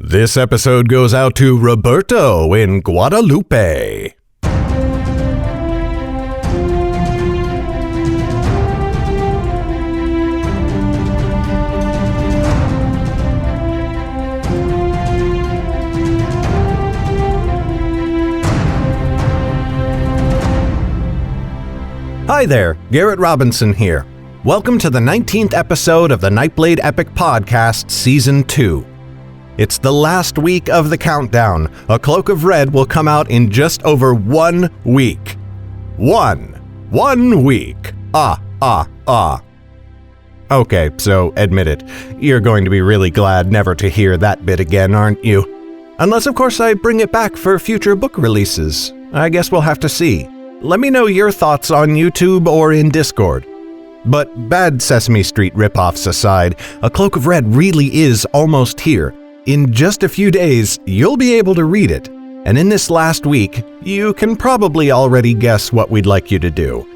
This episode goes out to Roberto in Guadalupe. Hi there, Garrett Robinson here. Welcome to the 19th episode of the Nightblade Epic Podcast Season 2. It's the last week of the countdown. A Cloak of Red will come out in just over 1 week. One week. Okay, so admit it. You're going to be really glad never to hear that bit again, aren't you? Unless, of course, I bring it back for future book releases. I guess we'll have to see. Let me know your thoughts on YouTube or in Discord. But bad Sesame Street ripoffs aside, A Cloak of Red really is almost here. In just a few days, you'll be able to read it. And in this last week, you can probably already guess what we'd like you to do.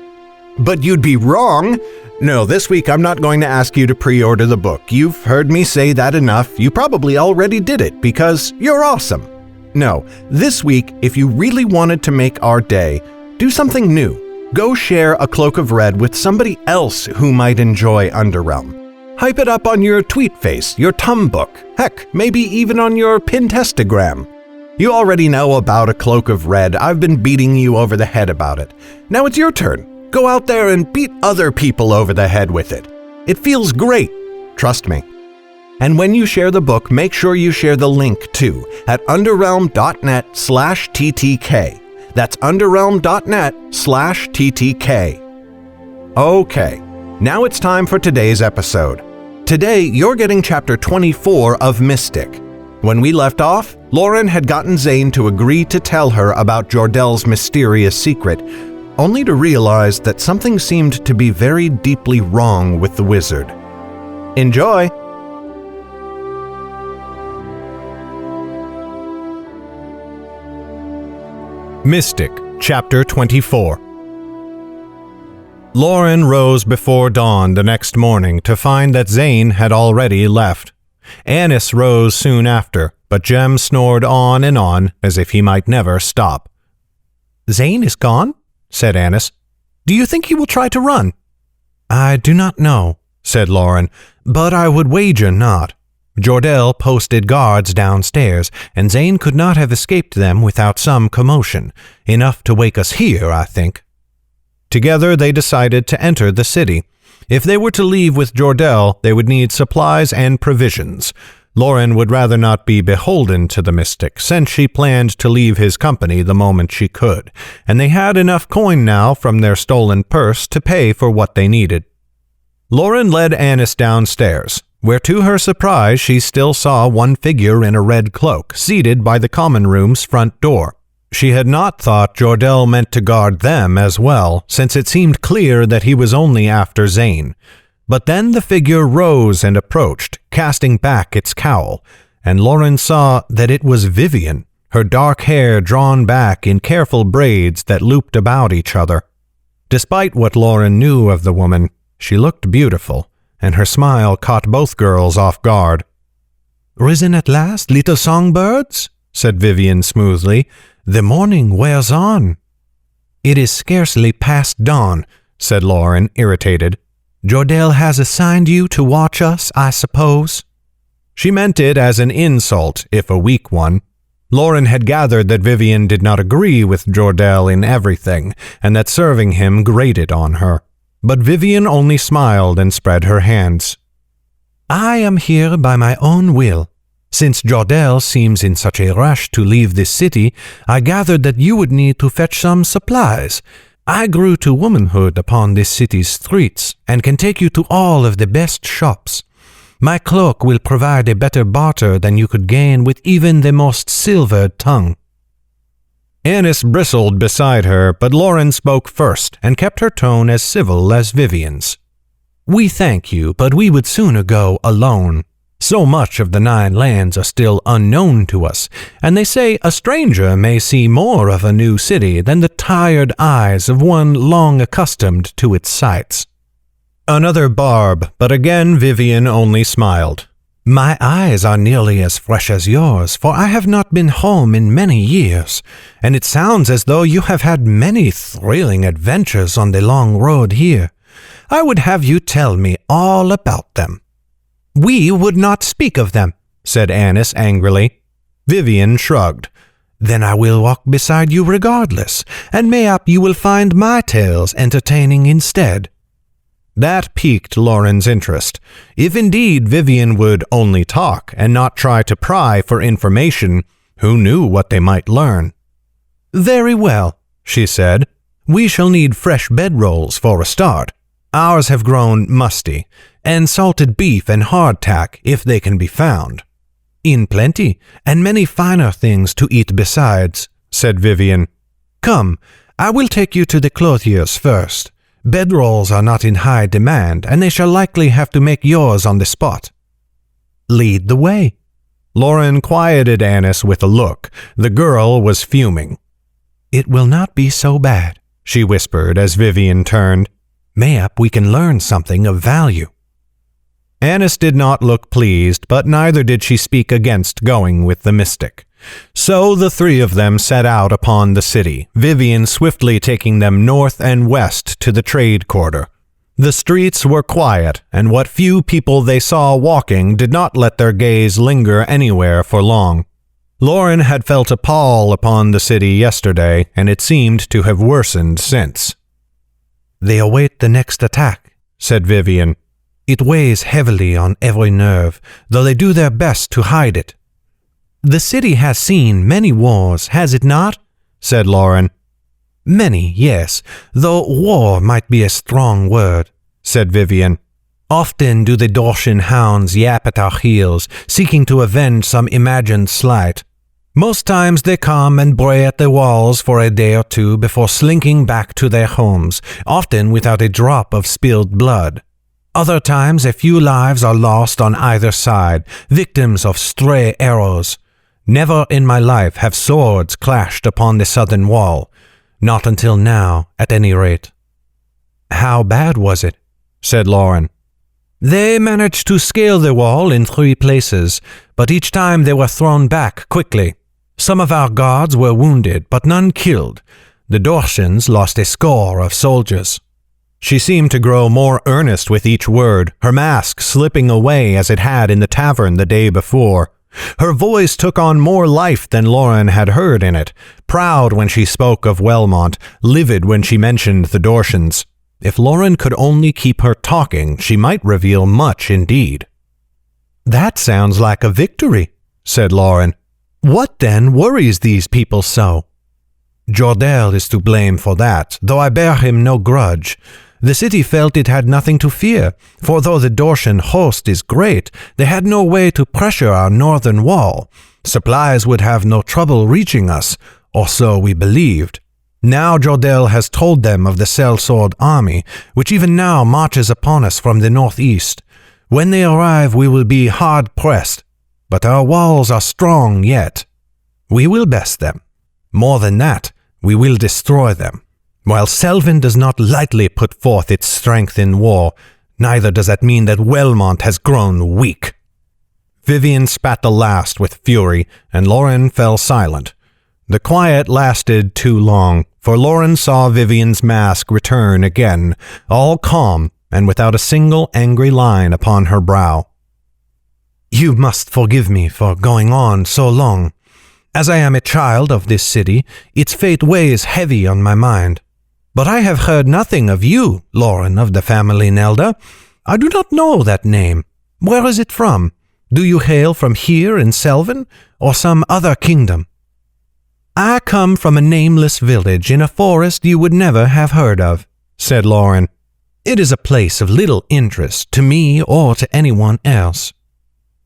But you'd be wrong! No, this week I'm not going to ask you to pre-order the book. You've heard me say that enough. You probably already did it because you're awesome. No, this week, if you really wanted to make our day, do something new. Go share A Cloak of Red with somebody else who might enjoy Underrealm. Hype it up on your tweet face, your Tumbook, heck, maybe even on your Pintestagram. You already know about A Cloak of Red. I've been beating you over the head about it. Now it's your turn. Go out there and beat other people over the head with it. It feels great. Trust me. And when you share the book, make sure you share the link too at underrealm.net/TTK. That's underrealm.net/TTK. Okay, now it's time for today's episode. Today, you're getting chapter 24 of Mystic. When we left off, Lauren had gotten Zane to agree to tell her about Jordel's mysterious secret, only to realize that something seemed to be very deeply wrong with the wizard. Enjoy! Mystic, Chapter 24. Lauren rose before dawn the next morning to find that Zane had already left. Annis rose soon after, but Jem snored on and on as if he might never stop. "Zane is gone?" said Annis. "Do you think he will try to run?" "I do not know," said Lauren, "but I would wager not. Jordel posted guards downstairs, and Zane could not have escaped them without some commotion. Enough to wake us here, I think." Together they decided to enter the city. If they were to leave with Jordel, they would need supplies and provisions. Lauren would rather not be beholden to the mystic, since she planned to leave his company the moment she could, and they had enough coin now from their stolen purse to pay for what they needed. Lauren led Annis downstairs, where to her surprise she still saw one figure in a red cloak, seated by the common room's front door. She had not thought Jordel meant to guard them as well, since it seemed clear that he was only after Zane. But then the figure rose and approached, casting back its cowl, and Lauren saw that it was Vivian, her dark hair drawn back in careful braids that looped about each other. Despite what Lauren knew of the woman, she looked beautiful, and her smile caught both girls off guard. "Risen at last, little songbirds?" said Vivian smoothly. "The morning wears on." "It is scarcely past dawn," said Lauren, irritated. "Jordel has assigned you to watch us, I suppose?" She meant it as an insult, if a weak one. Lauren had gathered that Vivian did not agree with Jordel in everything, and that serving him grated on her. But Vivian only smiled and spread her hands. "I am here by my own will. Since Jordel seems in such a rush to leave this city, I gathered that you would need to fetch some supplies. I grew to womanhood upon this city's streets, and can take you to all of the best shops. My cloak will provide a better barter than you could gain with even the most silvered tongue." Annis bristled beside her, but Lauren spoke first and kept her tone as civil as Vivian's. "We thank you, but we would sooner go alone. So much of the 9 lands are still unknown to us, and they say a stranger may see more of a new city than the tired eyes of one long accustomed to its sights." Another barb, but again Vivian only smiled. My eyes are nearly as fresh as yours, for I have not been home in many years, and it sounds as though you have had many thrilling adventures on the long road here. I would have you tell me all about them." "We would not speak of them," said Annis angrily. Vivian shrugged. "Then I will walk beside you regardless, and mayhap you will find my tales entertaining instead." That piqued Lauren's interest. If indeed Vivian would only talk and not try to pry for information, who knew what they might learn? "Very well," she said. "We shall need fresh bedrolls for a start. Ours have grown musty, and salted beef and hardtack if they can be found." "In plenty, and many finer things to eat besides," said Vivian. "Come, I will take you to the clothier's first. Bedrolls are not in high demand, and they shall likely have to make yours on the spot." "Lead the way." Lauren quieted Annis with a look. The girl was fuming. "It will not be so bad," she whispered as Vivian turned. "Mayhap we can learn something of value." Annis did not look pleased, but neither did she speak against going with the mystic. So the three of them set out upon the city, Vivian swiftly taking them north and west to the trade quarter. The streets were quiet, and what few people they saw walking did not let their gaze linger anywhere for long. Lauren had felt a pall upon the city yesterday, and it seemed to have worsened since. "They await the next attack," said Vivian. "It weighs heavily on every nerve, though they do their best to hide it." "The city has seen many wars, has it not?" said Lauren. "Many, yes, though war might be a strong word," said Vivian. "Often do the Dortian hounds yap at our heels, seeking to avenge some imagined slight. Most times they come and bray at the walls for a day or two before slinking back to their homes, often without a drop of spilled blood. Other times a few lives are lost on either side, victims of stray arrows. Never in my life have swords clashed upon the southern wall. Not until now, at any rate." "How bad was it?" said Lauren. "They managed to scale the wall in 3 places, but each time they were thrown back quickly. Some of our guards were wounded, but none killed. The Dortians lost a score of soldiers." She seemed to grow more earnest with each word, her mask slipping away as it had in the tavern the day before. Her voice took on more life than Lauren had heard in it, proud when she spoke of Wellmont, livid when she mentioned the Dortians. If Lauren could only keep her talking, she might reveal much indeed. "That sounds like a victory," said Lauren. "What then worries these people so?" "Jordell is to blame for that, though I bear him no grudge. The city felt it had nothing to fear, for though the Dortian host is great, they had no way to pressure our northern wall. Supplies would have no trouble reaching us, or so we believed. Now Jordell has told them of the sellsword army, which even now marches upon us from the northeast. When they arrive, we will be hard-pressed, but our walls are strong yet. We will best them. More than that, we will destroy them. While Selvin does not lightly put forth its strength in war, neither does that mean that Wellmont has grown weak." Vivian spat the last with fury, and Lauren fell silent. The quiet lasted too long, for Lauren saw Vivian's mask return again, all calm and without a single angry line upon her brow. "You must forgive me for going on so long. As I am a child of this city, its fate weighs heavy on my mind. But I have heard nothing of you, Lauren of the family Nelda. I do not know that name. Where is it from? Do you hail from here in Selvin, or some other kingdom?" "I come from a nameless village in a forest you would never have heard of," said Lauren. "It is a place of little interest to me or to anyone else."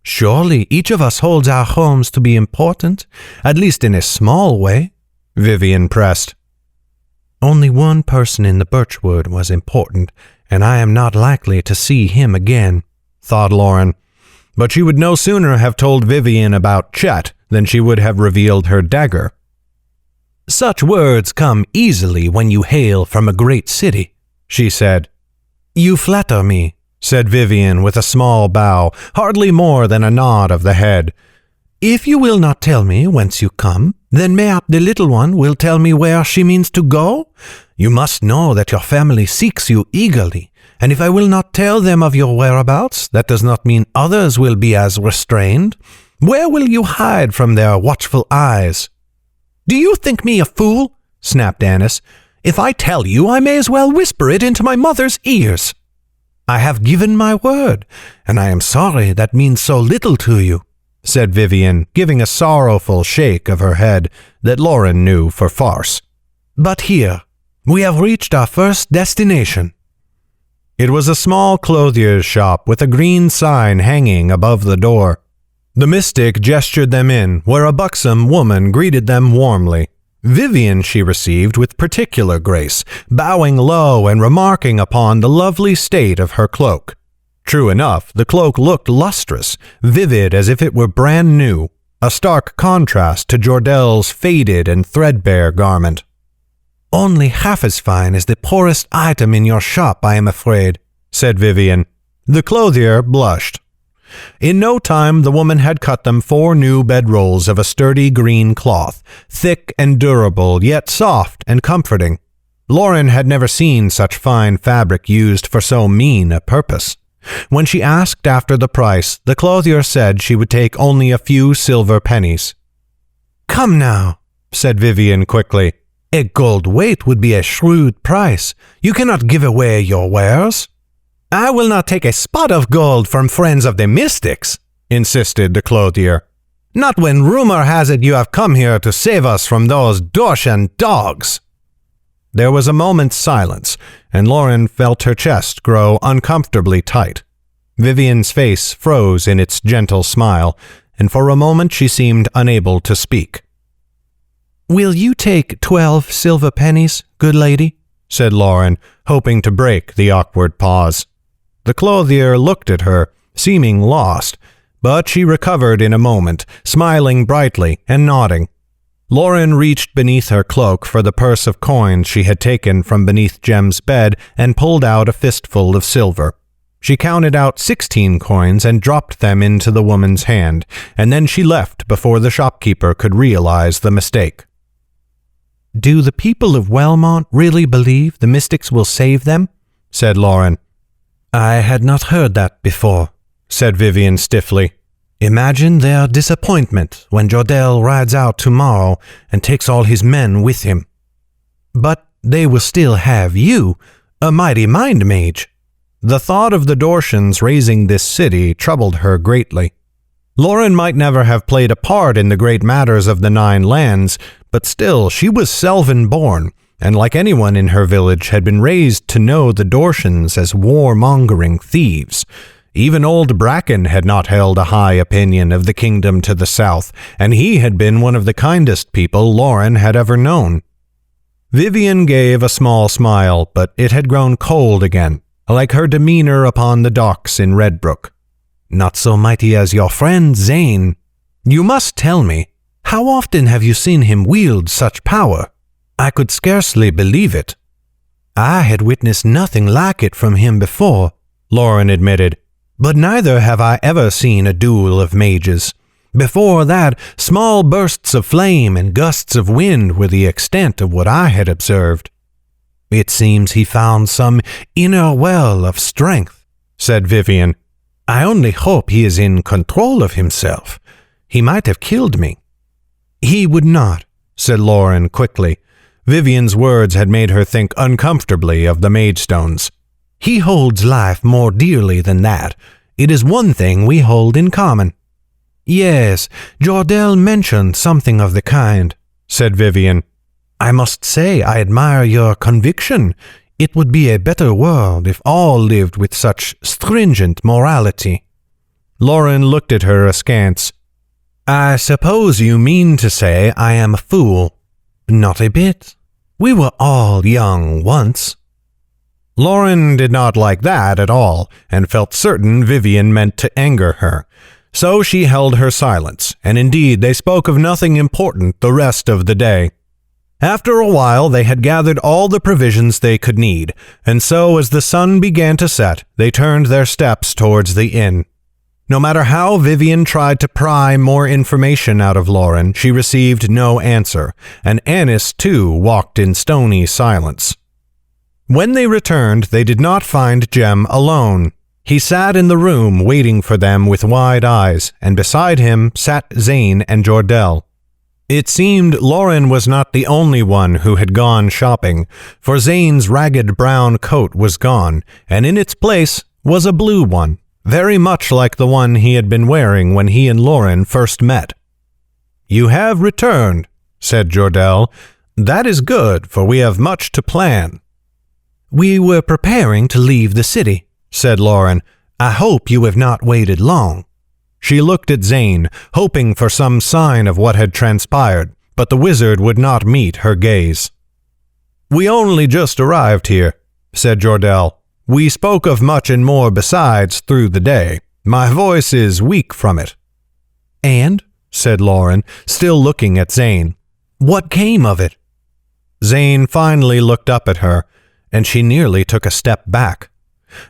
"Surely each of us holds our homes to be important, at least in a small way," Vivian pressed. "Only one person in the Birchwood was important, and I am not likely to see him again," thought Lauren. But she would no sooner have told Vivian about Chet than she would have revealed her dagger. "Such words come easily when you hail from a great city," she said. "You flatter me," said Vivian with a small bow, hardly more than a nod of the head. If you will not tell me whence you come, then mayhap the little one will tell me where she means to go? You must know that your family seeks you eagerly, and if I will not tell them of your whereabouts, that does not mean others will be as restrained. Where will you hide from their watchful eyes?" "Do you think me a fool?" snapped Annis. "If I tell you, I may as well whisper it into my mother's ears." "I have given my word, and I am sorry that means so little to you," said Vivian, giving a sorrowful shake of her head that Lauren knew for farce. "But here, we have reached our first destination." It was a small clothier's shop with a green sign hanging above the door. The mystic gestured them in, where a buxom woman greeted them warmly. Vivian she received with particular grace, bowing low and remarking upon the lovely state of her cloak. True enough, the cloak looked lustrous, vivid as if it were brand new, a stark contrast to Jordel's faded and threadbare garment. "Only half as fine as the poorest item in your shop, I am afraid," said Vivian. The clothier blushed. In no time the woman had cut them 4 new bedrolls of a sturdy green cloth, thick and durable, yet soft and comforting. Lauren had never seen such fine fabric used for so mean a purpose. When she asked after the price, the clothier said she would take only a few silver pennies. "Come now," said Vivian quickly. "A gold weight would be a shrewd price. You cannot give away your wares." "I will not take a spot of gold from friends of the mystics," insisted the clothier. "Not when rumor has it you have come here to save us from those Dorshan dogs." There was a moment's silence, and Lauren felt her chest grow uncomfortably tight. Vivian's face froze in its gentle smile, and for a moment she seemed unable to speak. "Will you take 12 silver pennies, good lady?" said Lauren, hoping to break the awkward pause. The clothier looked at her, seeming lost, but she recovered in a moment, smiling brightly and nodding. Lauren reached beneath her cloak for the purse of coins she had taken from beneath Jem's bed and pulled out a fistful of silver. She counted out 16 coins and dropped them into the woman's hand, and then she left before the shopkeeper could realize the mistake. "Do the people of Wellmont really believe the mystics will save them?" said Lauren. "I had not heard that before," said Vivian stiffly. "Imagine their disappointment when Jordel rides out tomorrow and takes all his men with him. But they will still have you, a mighty mind mage." The thought of the Dorshans raising this city troubled her greatly. Lauren might never have played a part in the great matters of the 9 lands, but still she was Selvan-born, and like anyone in her village had been raised to know the Dorshans as warmongering thieves. Even old Bracken had not held a high opinion of the kingdom to the south, and he had been one of the kindest people Lauren had ever known. Vivian gave a small smile, but it had grown cold again, like her demeanor upon the docks in Redbrook. "Not so mighty as your friend Zane. You must tell me, how often have you seen him wield such power? I could scarcely believe it." "I had witnessed nothing like it from him before," Lauren admitted. "But neither have I ever seen a duel of mages. Before that, small bursts of flame and gusts of wind were the extent of what I had observed." "It seems he found some inner well of strength," said Vivian. "I only hope he is in control of himself. He might have killed me." "He would not," said Lauren quickly. Vivian's words had made her think uncomfortably of the Maidstones. "He holds life more dearly than that. It is one thing we hold in common." "Yes, Jordel mentioned something of the kind," said Vivian. "I must say I admire your conviction. It would be a better world if all lived with such stringent morality." Lauren looked at her askance. "I suppose you mean to say I am a fool." "Not a bit. We were all young once." Lauren did not like that at all, and felt certain Vivian meant to anger her. So she held her silence, and indeed they spoke of nothing important the rest of the day. After a while, they had gathered all the provisions they could need, and so as the sun began to set, they turned their steps towards the inn. No matter how Vivian tried to pry more information out of Lauren, she received no answer, and Annis, too, walked in stony silence. When they returned, they did not find Jem alone. He sat in the room waiting for them with wide eyes, and beside him sat Zane and Jordell. It seemed Lauren was not the only one who had gone shopping, for Zane's ragged brown coat was gone, and in its place was a blue one, very much like the one he had been wearing when he and Lauren first met. "You have returned," said Jordell. "That is good, for we have much to plan." "We were preparing to leave the city," said Lauren. "I hope you have not waited long." She looked at Zane, hoping for some sign of what had transpired, but the wizard would not meet her gaze. "We only just arrived here," said Jordell. "We spoke of much and more besides through the day. My voice is weak from it." "And," said Lauren, still looking at Zane, "what came of it?" Zane finally looked up at her, and she nearly took a step back.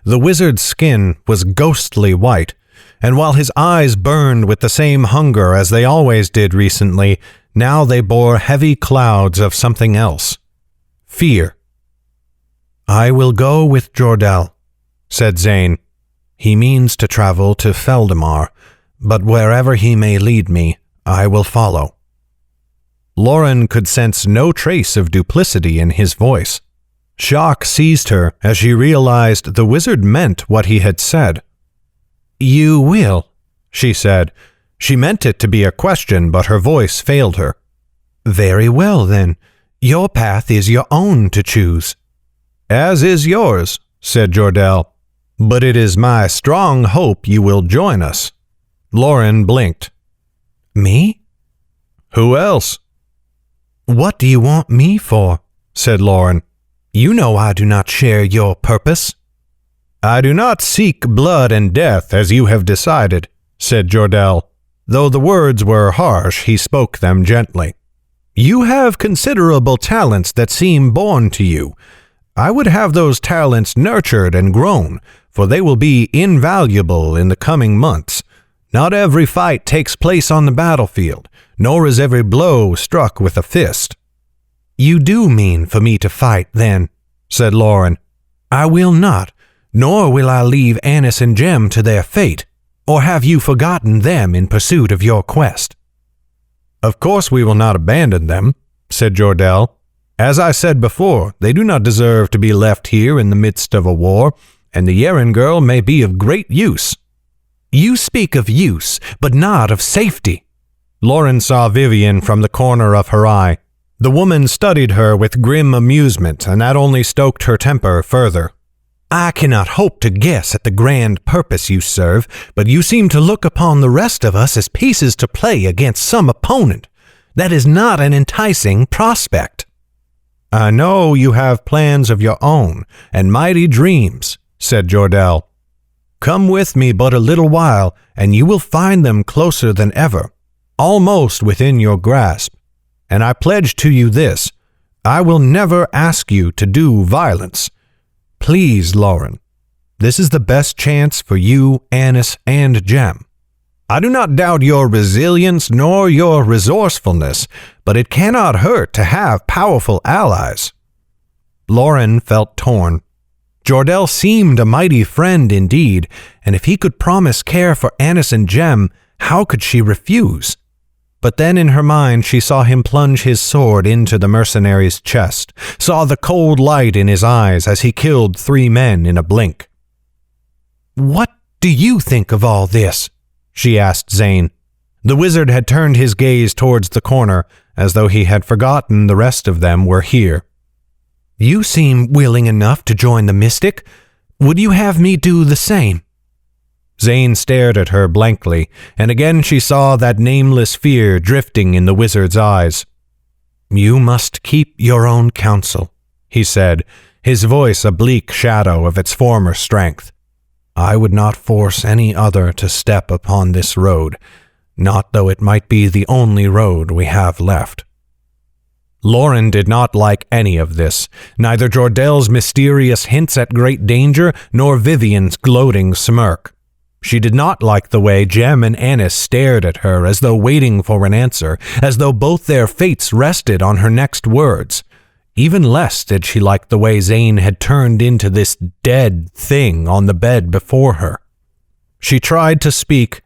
The wizard's skin was ghostly white, and while his eyes burned with the same hunger as they always did recently, now they bore heavy clouds of something else. Fear. "I will go with Jordell," said Zane. "He means to travel to Feldemar, but wherever he may lead me, I will follow." Lauren could sense no trace of duplicity in his voice. Shock seized her as she realized the wizard meant what he had said. "You will," she said. She meant it to be a question, but her voice failed her. "Very well, then. Your path is your own to choose." "As is yours," said Jordell. "But it is my strong hope you will join us." Lauren blinked. "Me? Who else?" "What do you want me for?" said Lauren. "You know I do not share your purpose." "I do not seek blood and death as you have decided," said Jordell. Though the words were harsh, he spoke them gently. "You have considerable talents that seem born to you. I would have those talents nurtured and grown, for they will be invaluable in the coming months. Not every fight takes place on the battlefield, nor is every blow struck with a fist." "You do mean for me to fight, then," said Lauren. "I will not, nor will I leave Annis and Jem to their fate. Or have you forgotten them in pursuit of your quest?" "Of course we will not abandon them," said Jordell. "As I said before, they do not deserve to be left here in the midst of a war, and the Yeren girl may be of great use." "You speak of use, but not of safety." Lauren saw Vivian from the corner of her eye. The woman studied her with grim amusement, and that only stoked her temper further. "I cannot hope to guess at the grand purpose you serve, but you seem to look upon the rest of us as pieces to play against some opponent. That is not an enticing prospect." "I know you have plans of your own, and mighty dreams," said Jordell. "Come with me but a little while, and you will find them closer than ever, almost within your grasp. And I pledge to you this, I will never ask you to do violence. Please, Lauren, this is the best chance for you, Annis, and Jem. I do not doubt your resilience nor your resourcefulness, but it cannot hurt to have powerful allies." Lauren felt torn. Jordell seemed a mighty friend indeed, and if he could promise care for Annis and Jem, how could she refuse? But then in her mind she saw him plunge his sword into the mercenary's chest, saw the cold light in his eyes as he killed 3 men in a blink. "What do you think of all this?" she asked Zane. The wizard had turned his gaze towards the corner, as though he had forgotten the rest of them were here. "You seem willing enough to join the mystic. Would you have me do the same?" Zane stared at her blankly, and again she saw that nameless fear drifting in the wizard's eyes. "You must keep your own counsel," he said, his voice a bleak shadow of its former strength. "I would not force any other to step upon this road, not though it might be the only road we have left." Lauren did not like any of this, neither Jordell's mysterious hints at great danger nor Vivian's gloating smirk. She did not like the way Jem and Annis stared at her as though waiting for an answer, as though both their fates rested on her next words. Even less did she like the way Zane had turned into this dead thing on the bed before her. She tried to speak,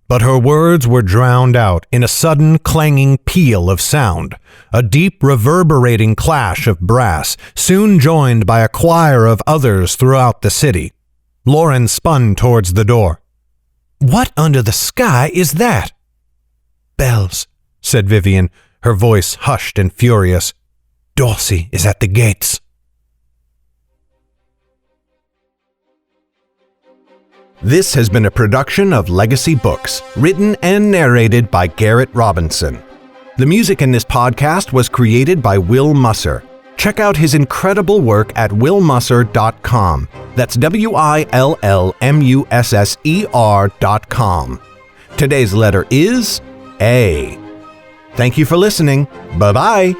but her words were drowned out in a sudden clanging peal of sound, a deep reverberating clash of brass, soon joined by a choir of others throughout the city. Lauren spun towards the door. "What under the sky is that?" "Bells," said Vivian, her voice hushed and furious. "Dorsey is at the gates." This has been a production of Legacy Books, written and narrated by Garrett Robinson. The music in this podcast was created by Will Musser. Check out his incredible work at willmusser.com. That's WILLMUSSER.com. Today's letter is A. Thank you for listening. Bye-bye.